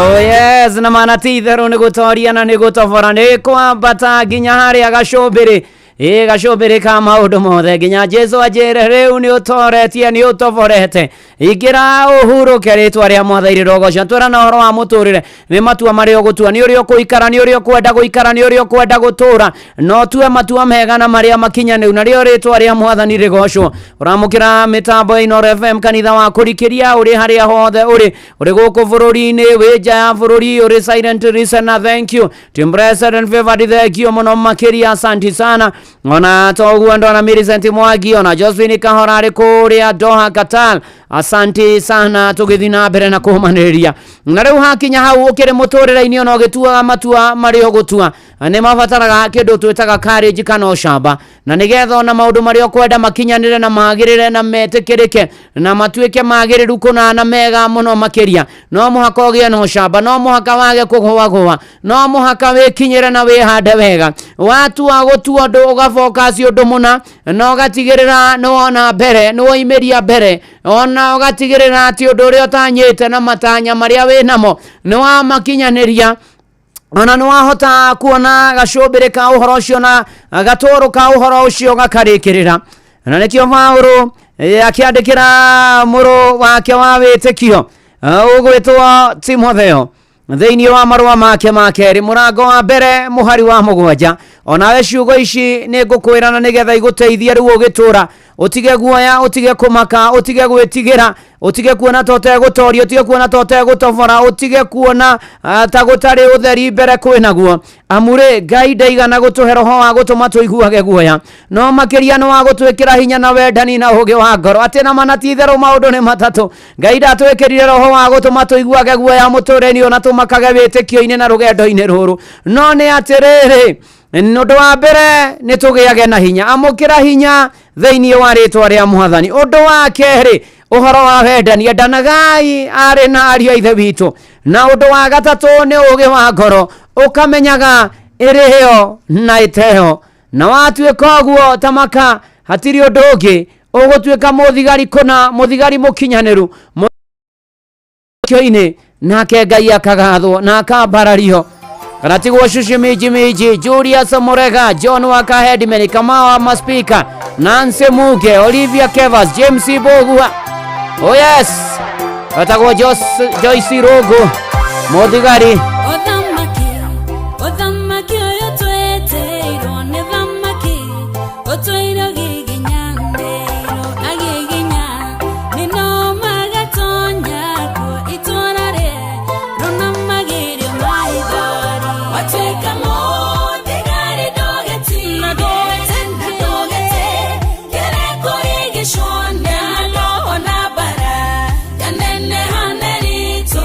Oh yes, na mana ti itherũ nĩ gũtoria na nĩ gũtobora nĩ kwambata nginya harĩa gacũmbĩrĩ gacũmbĩrĩ ka maũndũ mothe nginya Jesu anjĩre rĩu nĩ ũtoretie nĩ ũtoborete ingĩra ũhurũke rĩtwa rĩa Mwathani rogoca twĩra na ũhoro wa mũtũrĩre nĩ matua marĩa ũgũtua nĩ ũrĩa ũkũikara nĩ ũrĩa ũkwenda gũikara nĩ ũrĩa ũkwenda gũtũra no tue matua mega na marĩa makinyanĩru na rĩo rĩtwa rĩa Mwathani rĩgocwo ũramũkĩra mĩtambo Inooro FM kanitha wa kũrikĩria ũrĩ harĩa hothe ũrĩ gũkũ bũrũri-inĩ wĩ nja ya bũrũri ũrĩ silent listener thank you Team President Favored thank you mũno makĩria asante sana ona toguo ndona Millicent Mwangi ona Josephine Kahora arĩ kũrĩa Doha Qatar asante sana tũgĩthiĩ na mbere na kũmanĩrĩria na rĩu hakinya hau ũkĩrĩ mũtũrĩre-inĩ ona ũgĩtuaga matua marĩ ũgũtua nĩ mabataraga kĩndũ twĩtaga courage kana ũcamba na nĩgetha ona maũndũ marĩa ũkwenda makinyanĩre na magĩrĩre na metĩkĩrĩke na matuĩke magĩrĩru kũna na mega mũno makĩria no mũhaka ũgĩe na ũcamba no mũhaka wage kũgũagũa no mũhaka wĩkinyĩre na wĩhande wega watua gũtua ũndũ ũgafocus ũndũ mũna no ũgatigĩrĩra nĩ wona mbere nĩ woimĩria mbere ona ũgatigĩrĩra atĩ ũndũ ũrĩa ũtanyĩte na matanya marĩa wĩ namo nĩ wamakinyanĩria ona nĩ wahota kuona gacũmbĩrĩ ka ũhoro ũcio na gatũrũ ka ũhoro ũcio gakarĩkĩrĩra na nĩkĩo Paũlũ akĩandĩkĩra mũrũ wake wa wĩtĩkio ũgwĩtwo Timotheo thĩinĩ wa marũa make ma kerĩ mũrango wa mbere mũhari wa 7 onawe ciugo ici nĩ ngũkwĩra na nĩgetha igũteithie rĩu ũgĩtũra ũtige guoya ũtige kũmaka ũtige gwĩtigĩra ũtige kuona ta ũtegũtoria ũtige kuona ta ũtegũtobora ũtige kuona ta gũtarĩ ũtheri mbere kwĩnaguo amũrĩ Ngai ndaigana gũtũhe roho wa gũtũma tũiguage guoya no makĩria nĩ wa gũtwĩkĩra hinya na wendani na ũũgĩ wa ngoro atĩ na mana ti itherũ maũndũ nĩ matatũ Ngai ndatwĩkĩrire roho wa gũtũma tũiguage guoya mũtũrĩni ona tũmakage wĩtĩkio-inĩ na rũgendo-inĩ rũrũ no nĩ atĩrĩrĩ ũndũ wa mbere nĩ tũgĩage na hinya amũkĩra hinya thĩinĩ wa rĩtwa rĩa Mwathani ũndũ wa kerĩ ũhoro wa wendani endanagai arĩ na ariũ a ithe witũ na ũndũ wa gatatũ nĩ ũũgĩ wa ngoro ũkamenyaga ĩrĩhĩo na ĩteo na watuĩka ũguo tamaka hatirĩ ũndũ ũngĩ ũgũtuĩka mũthigari kũna mũthigari mũkinyanĩru kĩo-inĩ nake Ngai akagathwo na akambarario kana tigwo Cucu Minji Julius Murega John Wakahedimeni Kamau Maspika Nancy Muge Olivia Kevas James Bogua oh yes atagwo Joyce Rogo mũthigari Othamaki ũyũ tweteirwo nĩ thamaki ũtũire gĩgĩnyanĩirwo agĩgĩnya nĩno magatonya kuo itũra rĩe rũnamagĩrio maithori watuĩka mũthigari ndũgĩtige kĩreko gĩgĩcũna ona bara yanenehane ritũ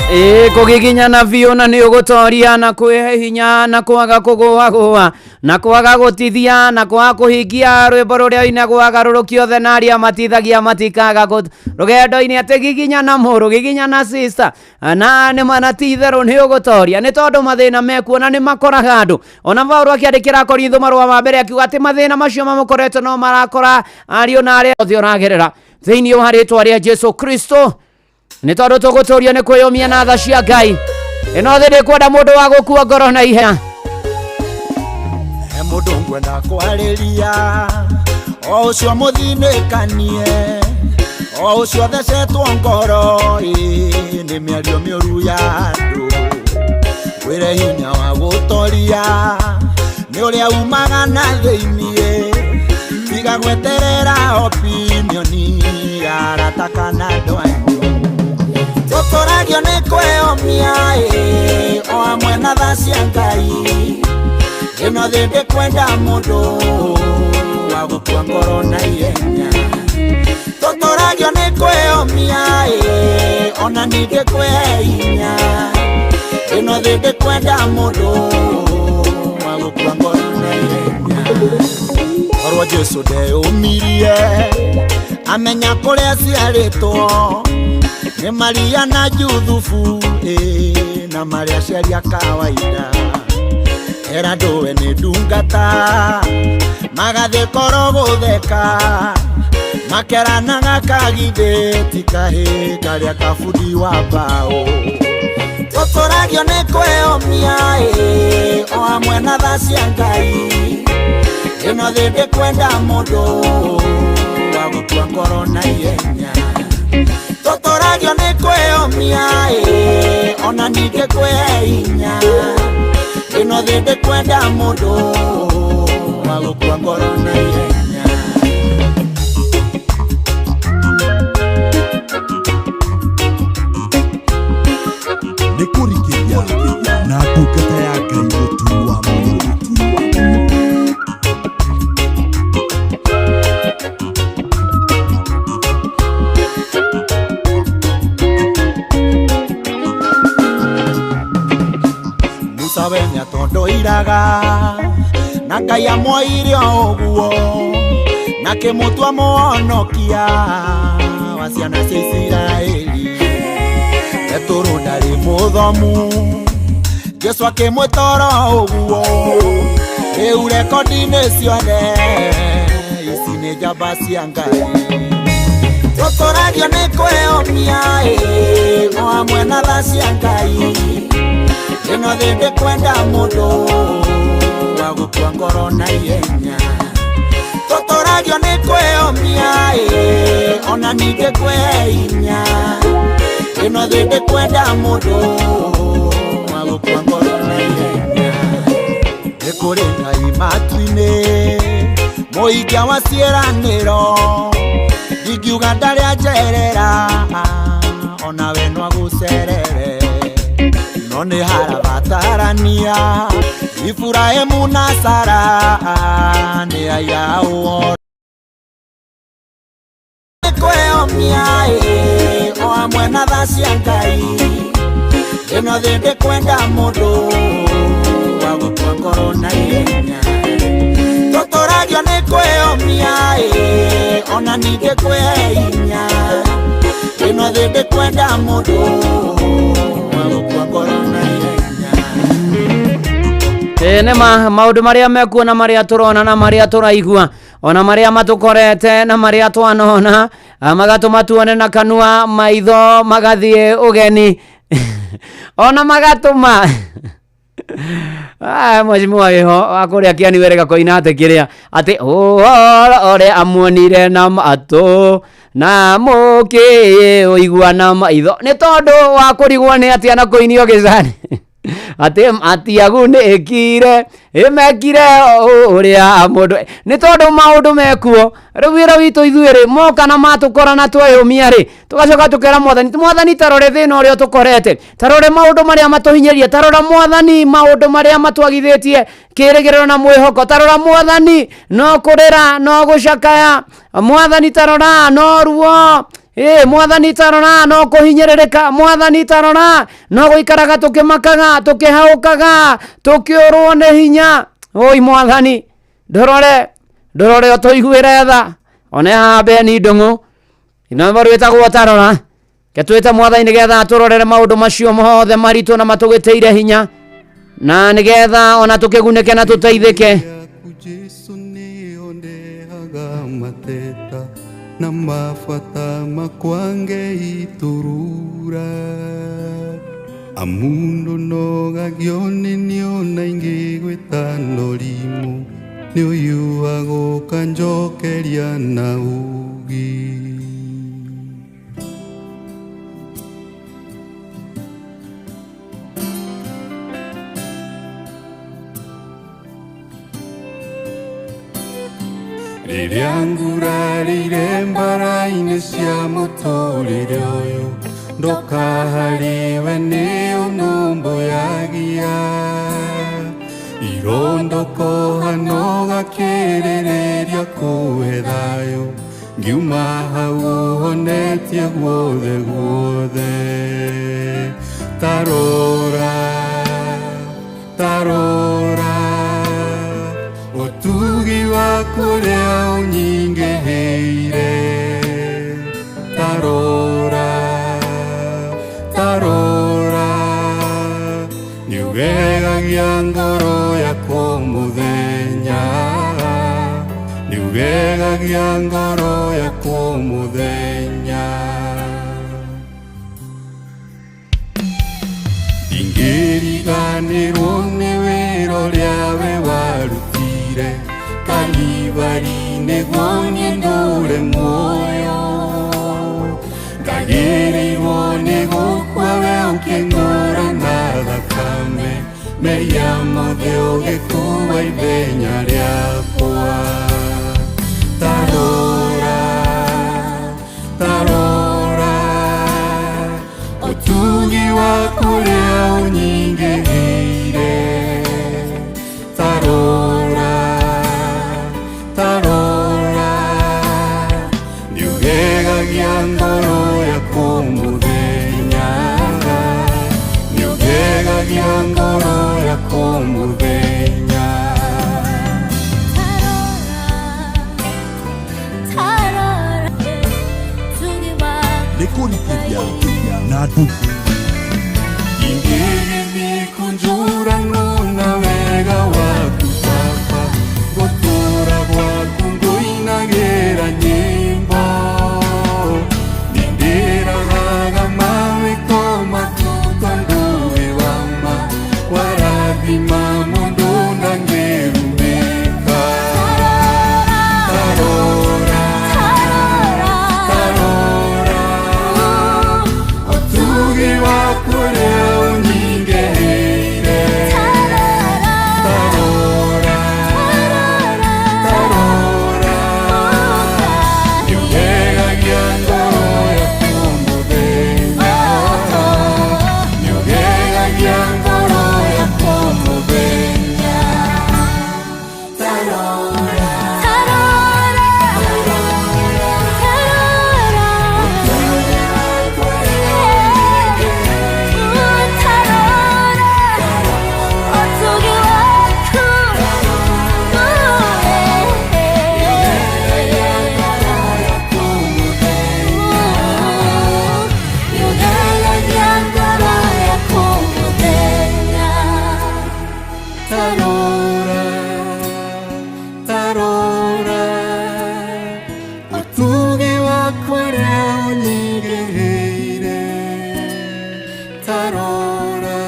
kugiginyana biũ na nĩ ũgũtoria na kwĩhe hinya na kwaga kũgũagũa na kwaga gũtithia na kwaga kũhingia rwĩmbo rũrĩa inagwo garũrũkio thenaria matithagia matikaga rũgendo-inĩ atĩ giginyana mũrũ giginyana sister na nĩ manatitherũ nĩ ũgũtoria nĩ tondũ mathĩna mekuona nĩ makoraga andũ ona Paulo akĩandĩkĩra Korintho marũa ma mbere akiuga atĩ mathĩna macio mamũkorete no marakora ariũ na arĩa othe ũragerera thĩinĩ wa rĩĩtwa rĩa Jesu Kristo nĩ tondũ tũgũtũria nĩ kwĩyũmia na tha cia Ngai ĩno thĩ ndĩkwenda mũndũ wa gũkua ngoro na ihenya he mũndũ ngwenda kwarĩria o ũcio mũthinĩkanie o ũcio thecetwo ngoro nĩ mĩario mĩũru ya andũ wĩre hinya wa gũtoria nĩ ũrĩa umaga na thĩinĩ tiga gweterera opinioni ya arata kana andũ anyu tũtũragio nĩ kwĩyũmia o hamwe na tha cia Ngai ĩno thĩ ndĩkwenda mũndũ wa gũkua ngoro na ihenya tũtũragio nĩ kwĩyũmia ona ningĩ kwĩhe hinya ĩno thĩ ndĩkwenda mũndũ wa gũkua ngoro na ihenya korwo Jesu ndeyũmirie amenya kũrĩa ciarĩtwo nĩ Maria na Juthufu na marĩa ciari a kawaida era ndũwe nĩ ndungata magathĩ koro gũtheka makeranaga kagithĩti kahĩ karĩa kabundi wa mbaũ tũtũragio nĩ kwĩyũmia o hamwe na tha cia Ngai ĩno thĩ ndĩkwenda mũndũ wa gũkua ngoro na ihenya tũtũragio nĩ kwĩyũmia ona ningĩ kwĩhe hinya ĩno thĩ ndĩkwenda mũndũ wa gũkua ngoro na ihenya nĩ kũrikĩria na ndungata ya Ngai gũtua mũndũ Musabenya tondo iraga na Ngai amwoire ũguo na kĩmũtua mũhonokia wa ciana cia Isiraeli etũrũ ndarĩ mũthomu Jesu akĩmwĩtoro ũguo rĩu rekondi-inĩ ciothe ici nĩ njamba cia Ngai tũtũragio nĩ kwĩyũmia o hamwe na tha cia Ngai ĩno thĩ ndĩkwenda mũndũ wa gũkua ngoro na ihenya tũtũragio nĩ kwĩyũmia ona ningĩ kwĩhe hinya ĩno thĩ ndĩkwenda mũndũ wa gũkua ngoro na ihenya nĩ kũrĩ Ngai matu-inĩ mũhingia wa ciĩranĩro ndingiuga ndarĩ anjerera ona we no agũcerere no nĩ harabatarania Iburahĩmu na Sara nĩ aya ũhoro nĩ kwĩyũmia o hamwe na tha cia Ngai ĩno thĩ ndĩkwenda mũndũ wa gũkua ngoro na ihenya tũtũragio nĩ kwĩyũmia ona ningĩ kwĩhe hinya ĩno thĩ ndĩkwenda mũndũ wa gũkua ngoro na ihenya nĩ maũndũ marĩa mekuona marĩa tũrona na marĩa tũraigua ona marĩa matũkorete na marĩa twanona magatũma tuone na kanua maitho magathiĩ ũgeni ona magatũma mheshimiwa wĩho akũrĩa kĩani werega koina atĩ kĩrĩa atĩ ũrĩa amuonire na matũ na mũkĩ ũigua na maitho nĩ tondũ wa kũrigwo nĩ atĩa na kũinio gĩcani atĩ atiagu nĩ ĩkire ĩmekire ũrĩa mũndũ nĩ tondũ maũndũ mekuo rĩu wĩra witũ ithuĩ-rĩ moka na matũkora na tweyũmia-rĩ tũgacoka tũkera Mwathani tarore thĩna ũrĩa tũkorete tarore maũndũ marĩa matũhinyĩrie tarora Mwathani maũndũ marĩa matwagithĩtie kĩrĩgĩrĩro na mwĩhoko tarora Mwathani no kũrĩra no gũcakaya Mwathani tarora no ruo mwathani tarora no kuhinyerereka, mwathani tarora no guikaraga tukimakaga tukihaukaga tukiorwo ne hinya. Oi mwathani ndorore otoiguire tha one habe ni ndungu ina baru etagwo tarora ketweta mwathani nigetha turorere maundu macio mothe maritu na matugiteire hinya na nigetha ona tukigunike na tuteithike. Mateta na mafata makwange iturura amundo no gagione niona ingi gwetano limo ni uyu agoka njokeria na ugi. Riria ngurarire mbara-inĩ cia mũtũrĩre ũyũ ndũkahariwe nĩ ũnũmbũyagia irondoko hano gakĩrĩrĩria kũhe thayũ ngiuma hau ũhonetie guothe guothe. Tarora utugi wa kuria unyingeheire. Tarora niugegagia ngoro yakwa muthenya, niugegagia ngoro yakwa muthenya. Ingĩriganĩrwo nĩ wĩra ũrĩa we warutire Kalivari-inĩ niĩ ndũre muoyo. Ndagĩrĩirwo nĩ gũkua we ũkĩng'ũra na thakame, meria mothe ũgĩkuua ithenya rĩakwa. Tarora ũtugi wa kũrĩa ũnyingĩhĩire. Tarora niugegagia ngoro yakwa mũthenya, niugegagia ngoro yakwa mũthenya. Nĩkũrikĩria na ndugu ingĩgĩthiĩ kũnjũranwo na wega waku Baba, gũtũũra gwaku ngũinagĩra nyĩmbo. Nĩndĩrahaga mawĩko maku tondũ wĩ wa ma, warathima mũndũ ndangĩrumĩka. Ũtugi waku ũrĩa ũnyingĩhĩire. Niugegagia ngoro yakwa mũthenya, niugegagia ngoro yakwa mũthenya. Tarora ũtugi wakwa ũrĩa ũnyingĩhĩire. Tarora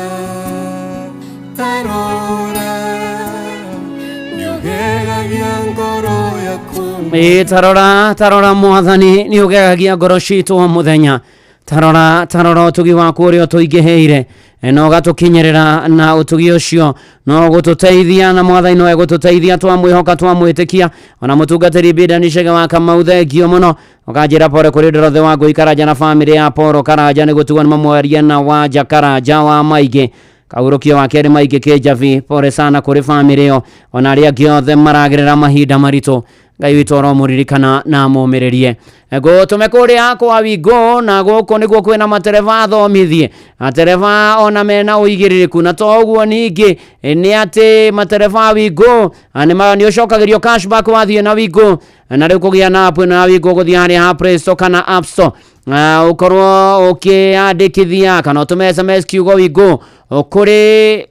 niugegagia ngoro yakwa. Tarora mwathani niugegagia ngoro citũ muthenya. Tarora ũtugi waku ũrĩa ũtũingĩhĩire no gatukinyerera na utugi ucio no gututeithia na mwathani no gututeithia twamwihoka twamwitikia ona mutungatiri Bidani Chege wa Kamau thengio muno ukanjira pore kuri ndorothe wa Guikaraja na family ya Poro Karaja ni gutuga mamwaria na Wanja Karaja wa Maige kaurukio wa keri Maige Kejavi pore sana kuri family yo ona aria giothe maragirira mahinda marito Ngai witũ aromuririkana na mũmĩrĩrie. Go tumekuria kwa wigo na gũkũ nĩguo kwĩna matereva athomithie. Matereva ona mena ũigĩrĩrĩku na toguo ningĩ nĩ atĩ matereva wigo nĩ ũcokagĩrio cashback wathiĩ na wigo na rĩu kũgĩa na app na wigo gũthiĩ harĩa ha Play Store kana App Store ukorwo ũkĩandĩkithia kana ũtũme SMS kiugo wigo kũrĩ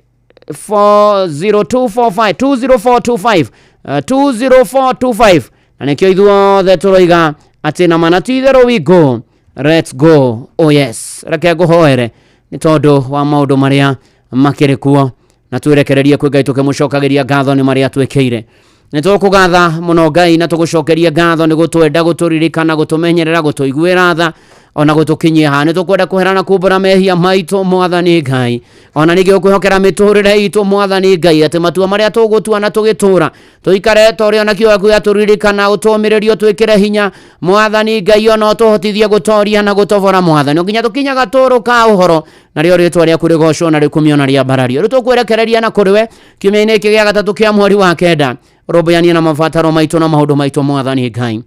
20425 20425 na nĩkĩo ithuothe tũroiga atĩ na manatitherũ wigo. Let's go. Oh yes, reke ngũhoere nĩ tondũ wa maũndũ marĩa makĩrĩ kuo na twĩrekererie kwĩ Ngai tũkĩmũcokagĩria ngatho nĩ marĩa twĩkĩire. Nĩ tũkũgatha mũno Ngai na tũgũcokeria ngatho nĩ gũtwenda, gũtũririkana, gũtũmenyerera, gũtũiguĩra tha ona gũtũkinyia ha. Nĩ tũkwenda kũherana kumbũra mehia maitũ Mwathani Ngai, ona ningĩ ũkwĩhokera mĩtũrĩre itũ Mwathani Ngai, atĩ matua marĩa tũgũtua na tũgĩtũra tũikare tũrĩ ona kĩo gĩa tũririkana, ũtũmĩrĩrio, twĩkĩre hinya Mwathani Ngai, ona ũtũhotithie gũtoria na gũtobora Mwathani nginya tũkinyaga tũrũ ka ũhoro narĩo rĩtwa rĩaku rĩgocwo na rĩkumio na rĩambarario. Rĩu tũkwĩrekereria na kũrĩwe kiumia-inĩ gĩkĩ gĩa gatatũ kĩa mweri wa kenda, rombũyania na mabataro maitũ na maũndũ maitũ Mwathani Ngai.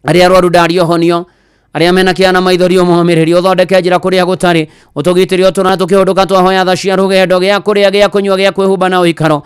Arĩa arwaru ndario honio, arĩa mena kĩana maithorio mũhomĩrĩrio, ũthondeke njĩra kũrĩa gũtarĩ, ũtũgitĩrio tũna tũkĩhũndũka twahoya tha cia rũgendo, gĩa kũrĩa, gĩa kũnyua, gĩa kwĩhumba na ũikaro.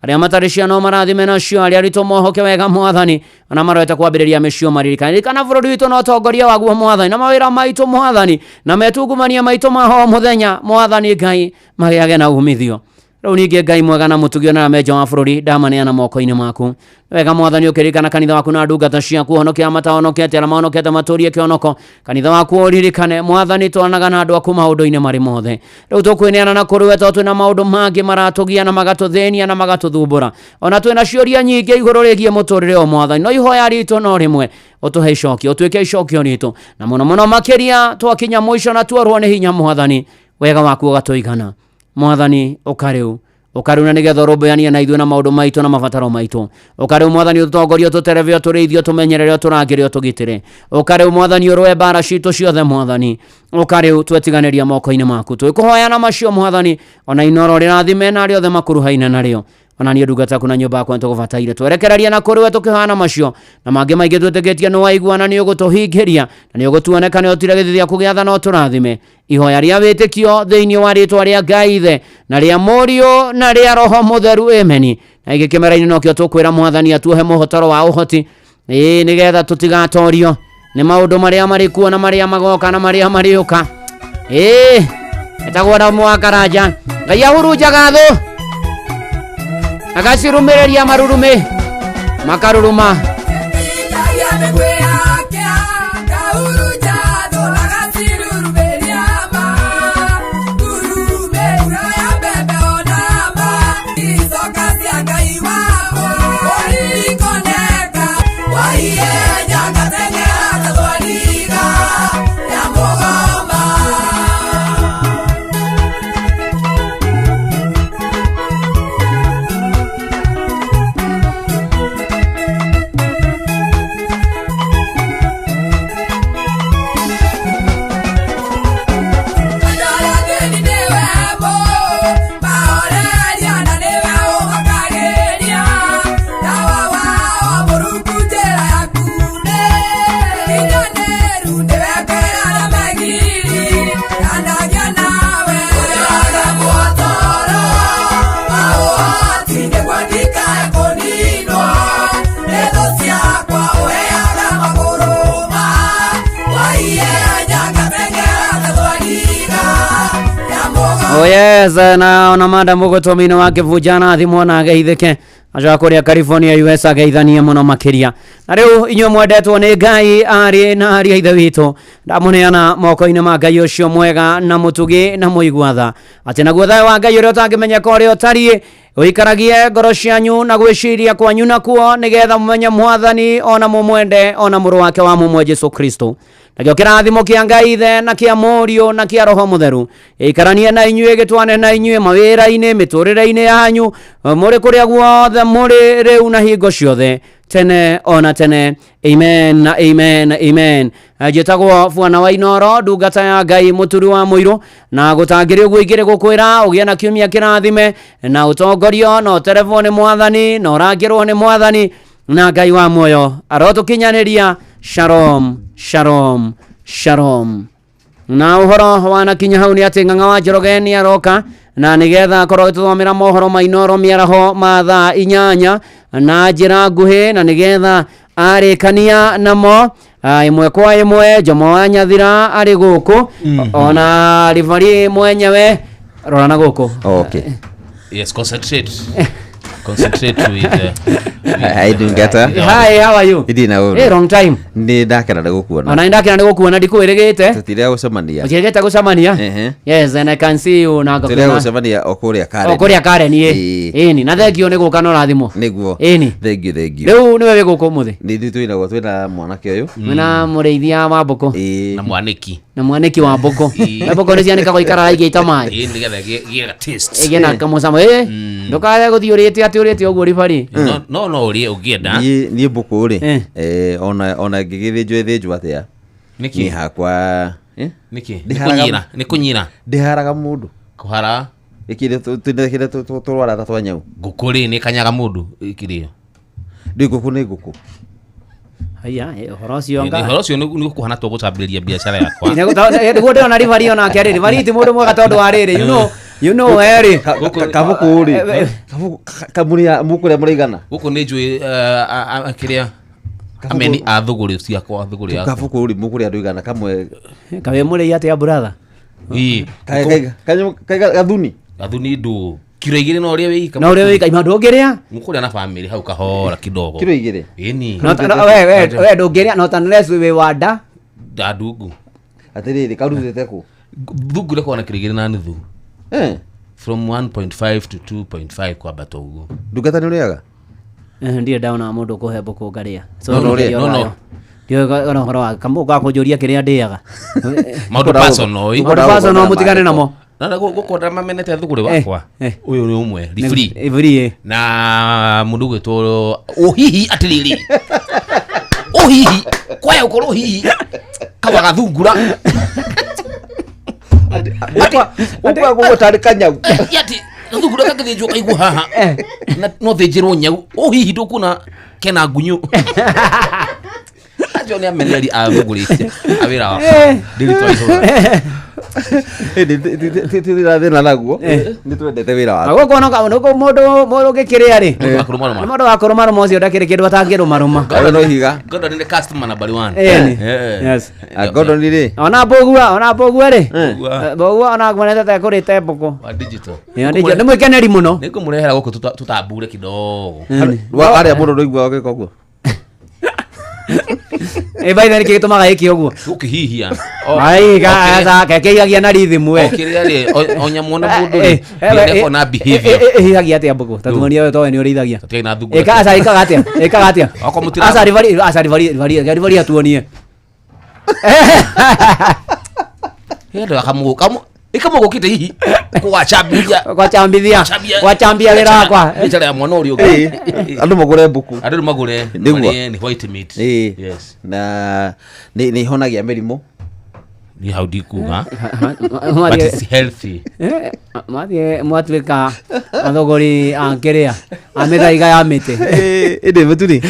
Arĩa matarĩ ciana marathime nacio, arĩa aritũ mohoke wega Mwathani, ona maroete kwambĩrĩria mĩcio maririkane kana bũrũri witũ na ũtongoria waguo Mwathani, na mawĩra maitũ Mwathani, na metungumania maitũ maho mũthenya Mwathani Ngai magĩage na umithio. Rĩu ningĩ Ngai mwega na mũtugio na menja wa bũrũri ndamaneana moko-inĩ maku. Wega Mwathani ũkĩririkana kanitha waku na ndungata ciaku, honokia matahonokete arĩa mahonokete matũrie kĩonoko. Kanitha waku ũririkane Mwathani, twanaga na andũ aku maũndũ-inĩ marĩ mothe. Rĩu tũkwĩneana na kũrĩ we tondũ twĩna maũndũ mangĩ maratũgia na magatũthĩnia na magatũthumbũra, ona twĩna ciũria nyingĩ igũrũ rĩgiĩ mũtũrĩre o Mwathani, no ihoya ritũ no rĩmwe, ũtũhe icokio, ũtuĩke icokio ritũ, na mũno mũno makĩria twakinya mũico na tuorwo nĩ hinya Mwathani, wega waku ũgatũigana Mwathani. Ũkarĩu na nĩgetha ũrũmbũyanie na ithuĩ na maũndũ maitũ na mabataro maitũ. Ũkarĩu Mwathani ũtũtongorie, ũtũtereve, ũtũrĩithie, ũtũmenyerere, ũtũrangĩre, ũtũgitĩre. Ũkarĩu Mwathani ũrũe mbara citũ ciothe Mwathani. Ũkarĩu twetiganĩria moko-inĩ maku, twĩkũhoya na macio Mwathani, ona inoro rĩrathime na rĩothe makuruhaine narĩo. Ona niĩ ndungata yaku na nyũmba yakwa nĩtũgũbataire, twerekereria na kũrĩ we tũkĩhoya macio na mangĩ maingĩ twĩtĩkĩtie nĩ waigua na nĩ ũgũtũhingĩria na nĩ ũgũtuoneka nĩ ũtire gĩthithi gĩaku gĩa tha na ũtũrathime. Ihoya rĩa wĩtĩkio thĩinĩ wa rĩtwa rĩa Ngai Ithe na rĩa Mũriũ na rĩa Roho Mũtheru, ameni. Na gĩkĩ kĩmera-inĩ nokĩo tũkwĩra Mwathani atuohe mũhotoro wa ũhoti nĩgetha tũtigatorio nĩ maũndũ marĩa marĩ kuo na marĩa magoka na marĩa marĩũka. Etagwo na Mwakaranja Ngai ahurunjaga thũ agacirumĩrĩria marurume makaruruma. Oh yes, na ona madam ũgũtũmĩnĩ wa kĩbunjana thimũ na geithĩke acoka kũrĩa California US ageithanie mũno makĩria. Na rĩu inyuĩ mwendetwo nĩ Ngai arĩ na arĩ Ithe witũ, ndamũneana moko-inĩ ma Ngai ũcio mwega na mũtugi na mũigua tha, atĩ naguo thayũ wa Ngai ũrĩa ũtangĩmenyeka ũrĩa ũtariĩ ũikaragie ngoro cianyu na gwĩciria kwanyu nakuo, nĩgetha mũmenye Mwathani ona mũmwende ona mũrũ wake wa mũmwe Jesũ Kristo. Nakĩo kĩrathimo kĩa Ngai Ithe na kĩa Mũriũ na kĩa Roho Mũtheru ikaranie na inyuĩ, gĩtwane na inyuĩ mawĩra-inĩ, mĩtũrĩre-inĩ yanyu, mũrĩ kũrĩa guothe mũrĩ rĩu na hingo ciothe. tene ona tene. Amen na amen amen. Njĩtagwo Bwana wa Inoro, ndungata ya Ngai mũturi wa mũirũ, na gũtangĩrĩ ũguo igĩrĩ gũkwĩra ũgĩe na kiumia kĩrathime na ũtongorio na ũterebwo nĩ Mwathani na ũrangĩrwo nĩ Mwathani na Ngai wa muoyo arotũkinyanĩria. Shalom shalom shalom. Na ũhoro wanakinya hau nĩ atĩ Ng'ang'a wa Njoroge nĩ aroka na nĩgetha akorwo agĩtũthomera mohoro ma Inoro mĩaraho ma thaa 8 na njĩra nguhĩ, na nĩgetha arĩkania namo imwe kwa imwe. Jomo wa Nyathira arĩ gũkũ, ona Rivari mwenyewe rora na gũkũ. Okay. Yes, concentrate. Concentrate with I didn't get her. Hi, how are you? Hey, long time. Ni ndakena ndigukuona. Ona ndakena ndigukuona ndikuĩrĩgĩte. Tutire gucemania. Ũtigĩte gucemania? Yes, and I can see you na ngakuna. Tutire gucemania okuria Karen. Okuria Karen ĩni na thengio nĩ gũka no rathimo. Nĩguo. Ĩni. Thengio. Rĩu nĩwe wĩ gũkũ mũthĩ. Nĩ twĩnagwo twĩna mwanake ũyũ. Mwĩna mũrĩithia wa mbũkũ. Na mwaniki. Na mwaniki wa mbũkũ. Mbũkũ nĩ cianĩkagwo ikara igĩita maĩ. Nĩgetha gĩga taste. Igĩna kamũcamo ndũkae gũthiĩ ũrĩte ũguo Rivari. No ũrĩe ũngĩenda. Niĩ mbũkũ rĩ ona ngĩgĩthĩnjwo ĩthĩnjwo atĩa. Nĩ hakwa nĩkĩ nĩ kũnyira ndĩharaga mũndũ kũhara ikire tũrwara ta twa nyau. Ngũkũ rĩ nĩ kanyaga mũndũ ikĩrĩo. Ndĩ ngũkũ nĩ ngũkũ. Haya, ũhoro ũcio nĩ kũhana tũgũcambĩrĩria biacara yakwa. Nĩguo ndĩrona Rivari ona akĩarĩ Rivari ti mũndũ mwega tondũ wa rĩrĩ you know rĩ kabũkũ rĩ kamuria mũkũrĩa mũraigana. Gũkũ nĩ njũĩ kĩrĩa ameni a thũgũrĩ ciakwa thũgũrĩ yakwa. Kabũkũ rĩ mũkũrĩa andũ igana kamwe kawe mũrĩ atĩa brother. Gathuni ndũ kiro 2 no ũrĩa wĩika. No ũrĩa wĩika ima ndũngĩrĩa. Mũkũrĩa na family hau kahora kidogo. Kiro 2. Ĩni. We ndũngĩrĩa no tanresu wĩ wanda. Ndungu. Atĩrĩrĩ karutĩte kũ? Thungu rĩkwa na kiro 2 na nuthu. From 1.5 to 2.5 kwa bato ugo. Ndungata nĩ ũrĩaga? Ndiye ndaona mũndũ kũhe mbũkũ ngaria. No. Ndiyo ona horo wa kambo gakũnjũria kĩrĩa ndĩaga. Maũndũ personal. Maũndũ personal mũtigane namo. Na gũkũ mamenete thũgũrĩ wakwa. Ũyũ nĩ ũmwe Rivari. Na mũndũ gwĩtwo ũhihi atĩrĩrĩ. Ũhihi kwaya ũkorwo hihi kawaga thungura. Ukwa gũgũtarĩka nyau. Yati thungura kagĩthĩnjwo kaigua haha. No thĩnjĩrwo nyau. Ũhihi ndũkuna kena ngunyu. Ajo nĩ ameneri a thũgũrĩ awĩra wa. Ndĩrĩtwa ihũra. Tĩrathĩna naguo nĩ twendete wĩra wako. Gũkũ no mũndũ gĩkĩrĩa rĩ. Mũndũ wa kũrũmarũma ũcio ndakĩrĩ kĩndũ atangĩrũmarũma. No higa. Gordon nĩ customer number 1. Yes. Gordon rĩ. Ona mbũgua rĩ. Mbũgua ona gwanete kũrĩte mbũkũ. Wa digital. Nĩ mwĩkeneri mũno. Nĩ kũmũrehera gũkũ tutambure kidogo. Arĩa mũndũ ndũigua gĩko ũguo. Baitha nĩ kĩgĩtũmaga gĩkĩ ũguo. Ũkĩhihia. Ai kĩhihagia na rhythm we. Kĩrĩa rĩ onyamũ na mũndũ rĩ na behavior. Hihagia atĩa mbũkũ? Tatuonia wewe towe nĩ ũrĩithagia. Tatiga na thungura. Ĩkaga atĩa? Rivari atuonie. Hendo akamuka. Ikamũgũkĩte hihi gwachambia wĩra wakwa biacara ya mwana ũrĩa ũngĩ. Andũ magũre mbũkũ. Andũ magũre nĩ white meat. Yes. Na nĩ ihonagia mĩrimũ. Ni how dikuga. But it's healthy. Mwatuĩka athogori ankĩrĩa amĩthaiga ya mĩtĩ. Ĩndĩ mũturi.